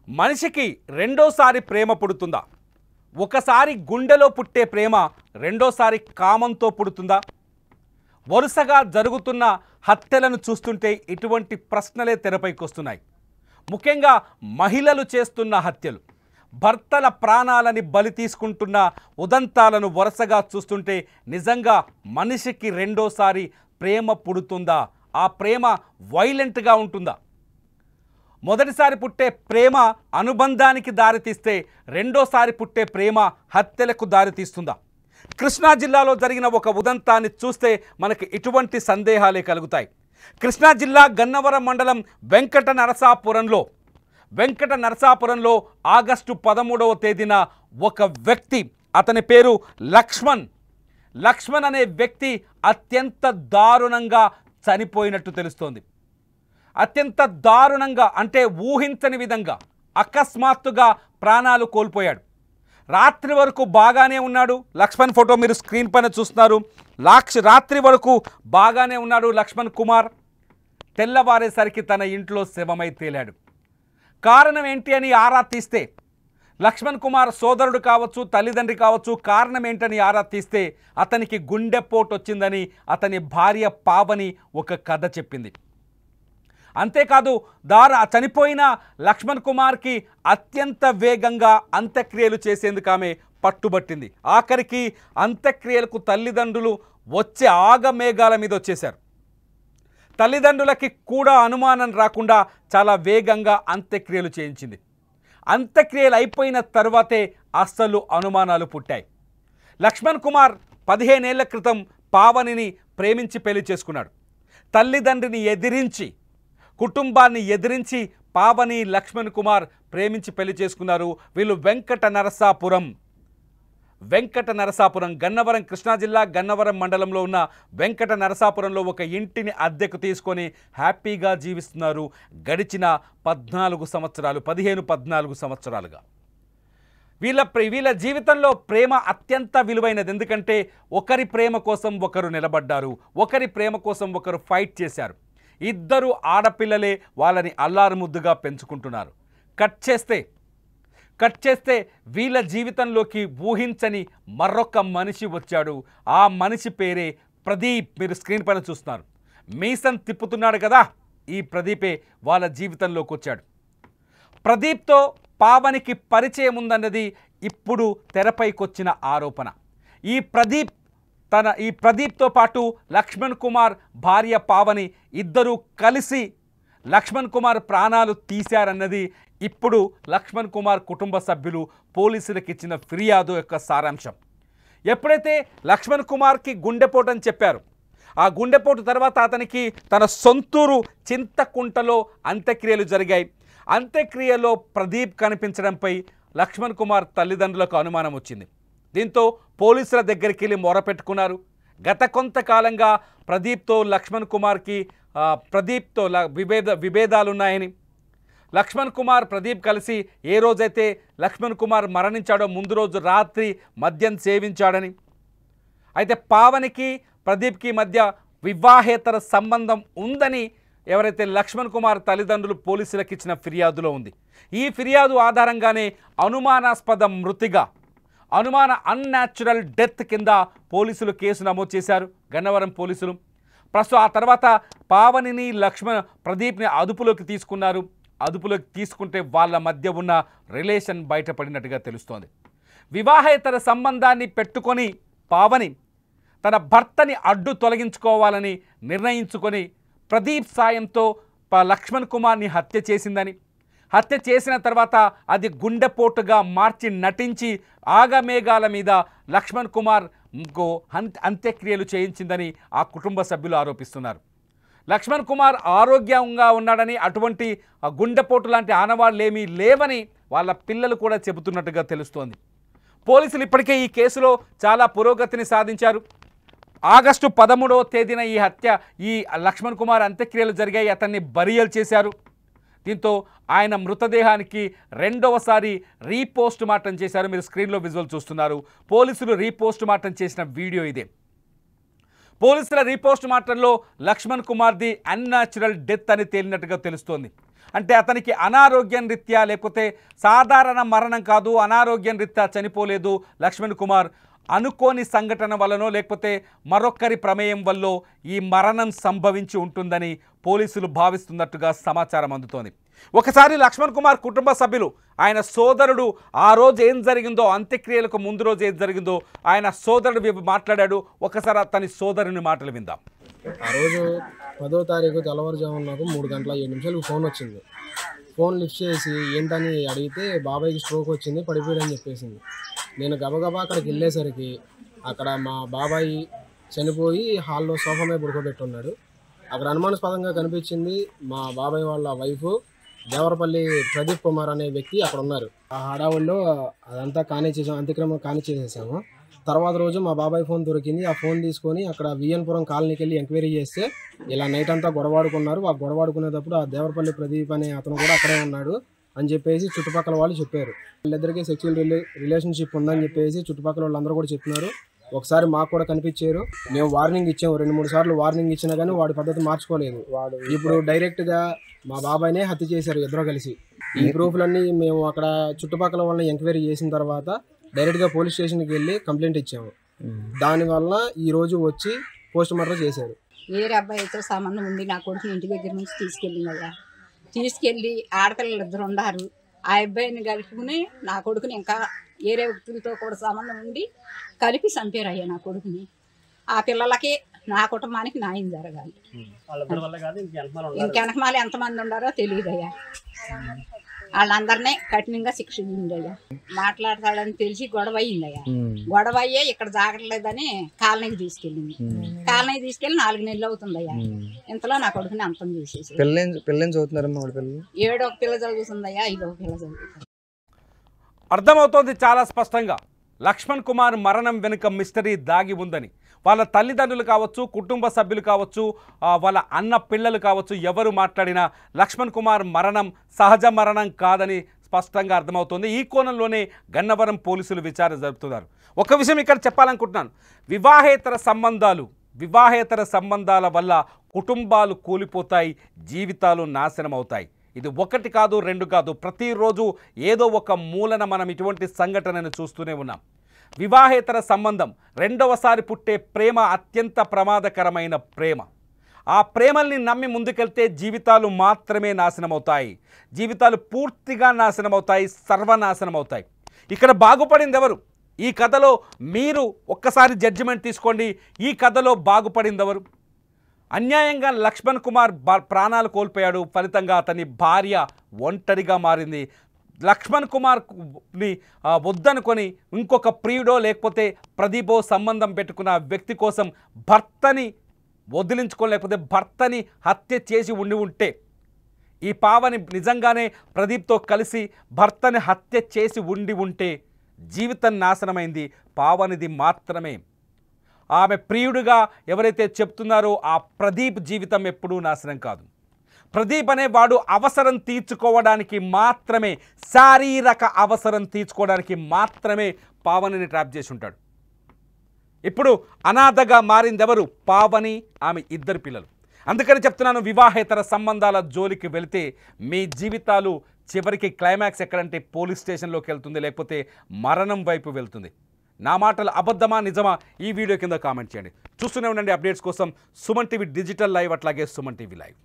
మనిషికి రెండోసారి ప్రేమ పుడుతుందా? ఒకసారి గుండెలో పుట్టే ప్రేమ రెండోసారి కామంతో పుడుతుందా? వరుసగా జరుగుతున్న హత్యలను చూస్తుంటే ఇటువంటి ప్రశ్నలే తెరపైకి వస్తున్నాయి. ముఖ్యంగా మహిళలు చేస్తున్న హత్యలు, భర్తల ప్రాణాలని బలి తీసుకుంటున్న ఉదంతాలను వరుసగా చూస్తుంటే నిజంగా మనిషికి రెండోసారి ప్రేమ పుడుతుందా? ఆ ప్రేమ వైలెంట్గా ఉంటుందా? మొదటిసారి పుట్టే ప్రేమ అనుబంధానికి దారితీస్తే రెండోసారి పుట్టే ప్రేమ హత్యలకు దారితీస్తుందా? కృష్ణా జిల్లాలో జరిగిన ఒక ఉదంతాన్ని చూస్తే మనకి ఇటువంటి సందేహాలే కలుగుతాయి. కృష్ణా జిల్లా గన్నవరం మండలం వెంకట నరసాపురంలో ఆగస్టు 13వ తేదీన ఒక వ్యక్తి, అతని పేరు లక్ష్మణ్ అనే వ్యక్తి అత్యంత దారుణంగా చనిపోయినట్టు తెలుస్తోంది. అత్యంత దారుణంగా అంటే ఊహించని విధంగా అకస్మాత్తుగా ప్రాణాలు కోల్పోయాడు. రాత్రి వరకు బాగానే ఉన్నాడు. లక్ష్మణ్ ఫోటో మీరు స్క్రీన్ పైన చూస్తున్నారు. రాత్రి వరకు బాగానే ఉన్నాడు లక్ష్మణ్ కుమార్. తెల్లవారేసరికి తన ఇంట్లో శవమై తేలాడు. కారణం ఏంటి అని ఆరా తీస్తే, లక్ష్మణ్ కుమార్ సోదరుడు కావచ్చు, తల్లిదండ్రి కావచ్చు, కారణం ఏంటని ఆరా తీస్తే అతనికి గుండెపోటు వచ్చిందని అతని భార్య పావని ఒక కథ చెప్పింది. అంతేకాదు చనిపోయిన లక్ష్మణ్ కుమార్కి అత్యంత వేగంగా అంత్యక్రియలు చేసేందుకు ఆమె పట్టుబట్టింది. ఆఖరికి అంత్యక్రియలకు తల్లిదండ్రులు వచ్చే ఆగమేఘాల మీద వచ్చేశారు. తల్లిదండ్రులకి కూడా అనుమానం రాకుండా చాలా వేగంగా అంత్యక్రియలు చేయించింది. అంత్యక్రియలు అయిపోయిన తర్వాతే అస్సలు అనుమానాలు పుట్టాయి. లక్ష్మణ్ కుమార్ 15 ఏళ్ల క్రితం పావనిని ప్రేమించి పెళ్లి చేసుకున్నాడు. తల్లిదండ్రిని ఎదిరించి, కుటుంబాన్ని ఎదిరించి పావని లక్ష్మణ్ కుమార్ ప్రేమించి పెళ్లి చేసుకున్నారు. వీళ్ళు వెంకట నరసాపురం గన్నవరం, కృష్ణా జిల్లా గన్నవరం మండలంలో ఉన్న వెంకట నరసాపురంలో ఒక ఇంటిని అద్దెకు తీసుకొని హ్యాపీగా జీవిస్తున్నారు గడిచిన 14 సంవత్సరాలుగా. వీళ్ళ జీవితంలో ప్రేమ అత్యంత విలువైనది. ఎందుకంటే ఒకరి ప్రేమ కోసం ఒకరు నిలబడ్డారు, ఒకరి ప్రేమ కోసం ఒకరు ఫైట్ చేశారు. ఇద్దరు ఆడపిల్లలే వాళ్ళని అల్లారు ముద్దుగా పెంచుకుంటున్నారు. కట్ చేస్తే వీళ్ళ జీవితంలోకి ఊహించని మరొక మనిషి వచ్చాడు. ఆ మనిషి పేరే ప్రదీప్. మీరు స్క్రీన్ పైన చూస్తున్నారు. మీసం తిప్పుతున్నాడు కదా, ఈ ప్రదీపే వాళ్ళ జీవితంలోకి వచ్చాడు. ప్రదీప్తో పావనికి పరిచయం ఉందన్నది ఇప్పుడు తెరపైకొచ్చిన ఆరోపణ. ఈ ప్రదీప్తో పాటు లక్ష్మణ్ కుమార్ భార్య పావని ఇద్దరూ కలిసి లక్ష్మణ్ కుమార్ ప్రాణాలు తీశారన్నది ఇప్పుడు లక్ష్మణ్ కుమార్ కుటుంబ సభ్యులు పోలీసులకు ఇచ్చిన ఫిర్యాదు యొక్క సారాంశం. ఎప్పుడైతే లక్ష్మణ్ కుమార్కి గుండెపోటు అని చెప్పారు, ఆ గుండెపోటు తర్వాత అతనికి తన సొంతూరు చింతకుంటలో అంత్యక్రియలు జరిగాయి. అంత్యక్రియలో ప్రదీప్ కనిపించడంపై లక్ష్మణ్ కుమార్ తల్లిదండ్రులకు అనుమానం వచ్చింది. దీంతో పోలీసుల దగ్గరికి వెళ్ళి మొరపెట్టుకున్నారు. గత కొంతకాలంగా ప్రదీప్తో లక్ష్మణ్ కుమార్కి విభేదాలున్నాయని, లక్ష్మణ్ కుమార్ ప్రదీప్ కలిసి ఏ రోజైతే లక్ష్మణ్ కుమార్ మరణించాడో ముందు రోజు రాత్రి మద్యం సేవించాడని, అయితే పావనికి ప్రదీప్కి మధ్య వివాహేతర సంబంధం ఉందని ఎవరైతే లక్ష్మణ్ కుమార్ తల్లిదండ్రులు పోలీసులకు ఇచ్చిన ఫిర్యాదులో ఉంది. ఈ ఫిర్యాదు ఆధారంగానే అన్యాచురల్ డెత్ కింద పోలీసులు కేసు నమోదు చేశారు గన్నవరం పోలీసులు. ప్రస్తుతం ఆ తర్వాత పావనిని ప్రదీప్ని అదుపులోకి తీసుకున్నారు. అదుపులోకి తీసుకుంటే వాళ్ళ మధ్య ఉన్న రిలేషన్ బయటపడినట్టుగా తెలుస్తోంది. వివాహేతర సంబంధాన్ని పెట్టుకొని పావని తన భర్తని అడ్డు తొలగించుకోవాలని నిర్ణయించుకొని ప్రదీప్ సాయంతో లక్ష్మణ్ కుమార్ని హత్య చేసిందని, హత్య చేసిన తర్వాత అది గుండెపోటుగా మార్చి నటించి ఆగమేఘాల మీద లక్ష్మణ్ కుమార్ అంత్యక్రియలు చేయించిందని ఆ కుటుంబ సభ్యులు ఆరోపిస్తున్నారు. లక్ష్మణ్ కుమార్ ఆరోగ్యంగా ఉన్నాడని, అటువంటి గుండెపోటు లాంటి ఆనవాళ్ళు ఏమీ లేవని వాళ్ళ పిల్లలు కూడా చెబుతున్నట్టుగా తెలుస్తోంది. పోలీసులు ఇప్పటికే ఈ కేసులో చాలా పురోగతిని సాధించారు. ఆగస్టు 13వ తేదీన ఈ లక్ష్మణ్ కుమార్ అంత్యక్రియలు జరిగాయి. అతన్ని బరియల్ చేశారు. దీంతో ఆయన మృతదేహానికి రెండవసారి రీపోస్ట్ మార్టం చేశారు. మీరు స్క్రీన్లో విజువల్ చూస్తున్నారు. పోలీసులు రీపోస్ట్ మార్టం చేసిన వీడియో ఇదే. పోలీసుల రీపోస్ట్ మార్టంలో లక్ష్మణ్ కుమార్ది అన్యాచురల్ డెత్ అని తేలినట్టుగా తెలుస్తోంది. అంటే అతనికి అనారోగ్యం రీత్యా లేకపోతే సాధారణ మరణం కాదు, అనారోగ్యం రీత్యా చనిపోలేదు లక్ష్మణ్ కుమార్, అనుకోని సంఘటన వల్లనో లేకపోతే మరొక్కరి ప్రమేయం వల్ల ఈ మరణం సంభవించి ఉంటుందని పోలీసులు భావిస్తున్నట్టుగా సమాచారం అందుతోంది. ఒకసారి లక్ష్మణ్ కుమార్ కుటుంబ సభ్యులు ఆయన సోదరుడు ఆ రోజు ఏం జరిగిందో, అంత్యక్రియలకు ముందు రోజు ఏం జరిగిందో ఆయన సోదరుడు మాట్లాడాడు. ఒకసారి అతని సోదరుని మాటలు విందాం. ఆ రోజు 10వ తారీఖు తెల్లవారుజామున నాకు 3:07 ఫోన్ వచ్చింది. ఫోన్ లిఫ్ట్ చేసి ఏంటని అడిగితే బాబాయ్కి స్ట్రోక్ వచ్చింది, పడిపోయాడని చెప్పేసింది. నేను గబగబా అక్కడికి వెళ్ళేసరికి అక్కడ మా బాబాయ్ చనిపోయి హాల్లో సోఫా మీద పడుకోబెట్టున్నాడు. అక్కడ అనుమానాస్పదంగా కనిపించింది మా బాబాయ్ వాళ్ళ వైఫ్ దేవరపల్లి ప్రదీప్ కుమార్ అనే వ్యక్తి అక్కడ ఉన్నారు. ఆ హడావుల్లో అదంతా అంత్యక్రమం కానిచ్చేసేసాము. తర్వాత రోజు మా బాబాయ్ ఫోన్ దొరికింది. ఆ ఫోన్ తీసుకొని అక్కడ విఎన్పురం కాలనీకి వెళ్ళి ఎంక్వైరీ చేస్తే ఇలా నైట్ అంతా గొడవాడుకున్నారు. ఆ గొడవాడుకునేటప్పుడు ఆ దేవరపల్లి ప్రదీప్ అనే అతను కూడా అక్కడే ఉన్నాడు అని చెప్పేసి చుట్టుపక్కల వాళ్ళు చెప్పారు. వీళ్ళిద్దరికీ సెక్చువల్ రిలేషన్షిప్ ఉందని చెప్పేసి చుట్టుపక్కల వాళ్ళందరూ కూడా చెప్పినారు. ఒకసారి మాకు కూడా కనిపించారు. మేము వార్నింగ్ ఇచ్చాము, 2-3 సార్లు వార్నింగ్ ఇచ్చినా కానీ వాడి పద్ధతి మార్చుకోలేదు. ఇప్పుడు డైరెక్ట్గా మా బాబాయ్నే హత్య చేశారు ఇద్దరు కలిసి. ఈ ప్రూఫ్లన్నీ మేము అక్కడ చుట్టుపక్కల వాళ్ళని ఎంక్వైరీ చేసిన తర్వాత డైరెక్ట్గా పోలీస్ స్టేషన్కి వెళ్ళి కంప్లైంట్ ఇచ్చాము. దానివల్ల ఈరోజు వచ్చి పోస్ట్ మార్టం చేశారు. వేరే అబ్బాయితో సంబంధం ఉంది, నా కొడుకుని ఇంటి దగ్గర నుంచి తీసుకెళ్ళి ఆడపిల్లలు 2 ఉన్నారు. ఆ అబ్బాయిని కలుపుకుని నా కొడుకుని ఇంకా వేరే వ్యక్తులతో కూడా సంబంధం ఉండి కలిపి చంపారయ్యా నా కొడుకుని. ఆ పిల్లలకి నా కుటుంబానికి న్యాయం జరగాలి. ఇంకెనకమాల ఎంతమంది ఉన్నారో తెలియదయ్యా. వాళ్ళందరినీ కఠినంగా శిక్షించయ్యా. మాట్లాడతాడని తెలిసి గొడవ అయ్యిందయ్యా. గొడవ అయ్యే ఇక్కడ జాగట్లేదని కాలనీకి తీసుకెళ్ళింది. కాలనీకి తీసుకెళ్ళి 4 నెలలు అవుతుందయ్యా. ఇంతలో నా కొడుకుని అంతం చేసేసి 7వ పిల్ల చదువుతుందయ్యా, 5వ పిల్ల చదువుతుంది. అర్థమవుతోంది చాలా స్పష్టంగా లక్ష్మణ్ కుమార్ మరణం వెనుక మిస్టరీ దాగి ఉందని. వాళ్ళ తల్లిదండ్రులు కావచ్చు, కుటుంబ సభ్యులు కావచ్చు, వాళ్ళ అన్న పిల్లలు కావచ్చు, ఎవరు మాట్లాడినా లక్ష్మణ్ కుమార్ మరణం సహజ మరణం కాదని స్పష్టంగా అర్థమవుతోంది. ఈ కోణంలోనే గన్నవరం పోలీసులు విచారణ జరుపుతున్నారు. ఒక విషయం ఇక్కడ చెప్పాలనుకుంటున్నాను. వివాహేతర సంబంధాల వల్ల కుటుంబాలు కూలిపోతాయి, జీవితాలు నాశనం అవుతాయి. ఇది 1 కాదు 2 కాదు, ప్రతిరోజు ఏదో ఒక మూలన మనం ఇటువంటి సంఘటనను చూస్తూనే ఉన్నాం. వివాహేతర సంబంధం, రెండవసారి పుట్టే ప్రేమ అత్యంత ప్రమాదకరమైన ప్రేమ. ఆ ప్రేమల్ని నమ్మి ముందుకెళ్తే జీవితాలు మాత్రమే నాశనమవుతాయి, జీవితాలు పూర్తిగా నాశనమవుతాయి, సర్వనాశనమవుతాయి. ఇక్కడ బాగుపడింది ఎవరు? ఈ కథలో మీరు ఒక్కసారి జడ్జిమెంట్ తీసుకోండి. ఈ కథలో బాగుపడింది ఎవరు? అన్యాయంగా లక్ష్మణ్ కుమార్ ప్రాణాలు కోల్పోయాడు. ఫలితంగా అతని భార్య ఒంటరిగా మారింది. లక్ష్మణ్ కుమార్ని వద్దనుకొని ఇంకొక ప్రియుడో లేకపోతే ప్రదీపో సంబంధం పెట్టుకున్న వ్యక్తి కోసం భర్తని వదిలించుకోలేకపోతే భర్తని హత్య చేసి ఉంటే, ఈ పావని నిజంగానే ప్రదీప్తో కలిసి భర్తని హత్య చేసి ఉంటే జీవితం నాశనమైంది పావనిది మాత్రమే. ఆమె ప్రియుడిగా ఎవరైతే చెప్తున్నారో ఆ ప్రదీప్ జీవితం ఎప్పుడూ నాశనం కాదు. ప్రదీప్ అనేవాడు అవసరం తీర్చుకోవడానికి మాత్రమే, శారీరక అవసరం తీర్చుకోవడానికి మాత్రమే పావనిని ట్రాప్ చేసి ఉంటాడు. ఇప్పుడు అనాథగా మారింది ఎవరు? పావని, ఆమె 2 పిల్లలు. అందుకని చెప్తున్నాను, వివాహేతర సంబంధాల జోలికి వెళితే మీ జీవితాలు చివరికి క్లైమాక్స్ ఎక్కడంటే పోలీస్ స్టేషన్లోకి వెళ్తుంది, లేకపోతే మరణం వైపు వెళ్తుంది. నా మాటలు అబద్ధమా నిజమా? ఈ వీడియో కింద కామెంట్ చేయండి. చూస్తూనే ఉండండి అప్డేట్స్ కోసం సుమన్ టీవీ డిజిటల్ లైవ్, అట్లాగే సుమన్ టీవీ లైవ్.